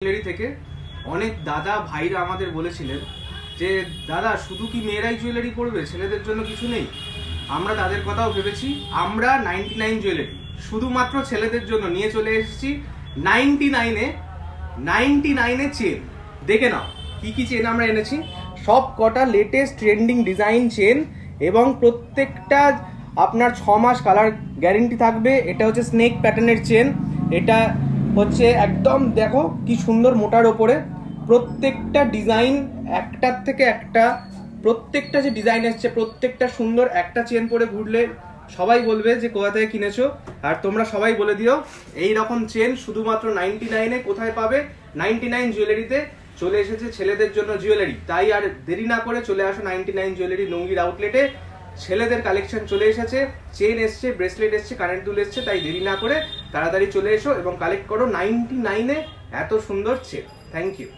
Jewellery থেকে অনেক দাদা ভাইরা আমাদের বলেছিলেন যে দাদা শুধু কি মেয়েরাই জুয়েলারি পরবে, ছেলেদের জন্য কিছু নেই? আমরা তাদের কথাও ভেবেছি। আমরা 99 জুয়েলারি শুধুমাত্র ছেলেদের জন্য নিয়ে চলে এসেছি 99 চেন। দেখে নাও কি কি চেন আমরা এনেছি। সব কটা লেটেস্ট ট্রেন্ডিং ডিজাইন চেন এবং প্রত্যেকটা আপনার 6 মাস কালার গ্যারেন্টি থাকবে। এটা হচ্ছে স্নেক প্যাটার্নের চেন। এটা হচ্ছে একদম দেখো কি সুন্দর মোটার ওপরে, প্রত্যেকটা ডিজাইন একটার থেকে একটা, প্রত্যেকটা যে ডিজাইন এসছে প্রত্যেকটা সুন্দর। একটা চেন পরে ঘুরলে সবাই বলবে যে কোথা থেকে কিনেছো। আর তোমরা সবাই বলে দিও এই রকম চেন শুধুমাত্র 99-এ কোথায় পাবে? 99 জুয়েলারিতে চলে এসেছে ছেলেদের জন্য জুয়েলারি। তাই আর দেরি না করে চলে আসো 99 জুয়েলারি লুঙ্গির আউটলেটে। ছেলেদের কালেকশন চলে এসেছে, চেন এসছে, ব্রেসলেট এসছে, কানের দুল এসছে। তাই দেরি না করে তাড়াতাড়ি চলে এসো এবং কালেক্ট করো 99-এ এত সুন্দর চেন। Thank you.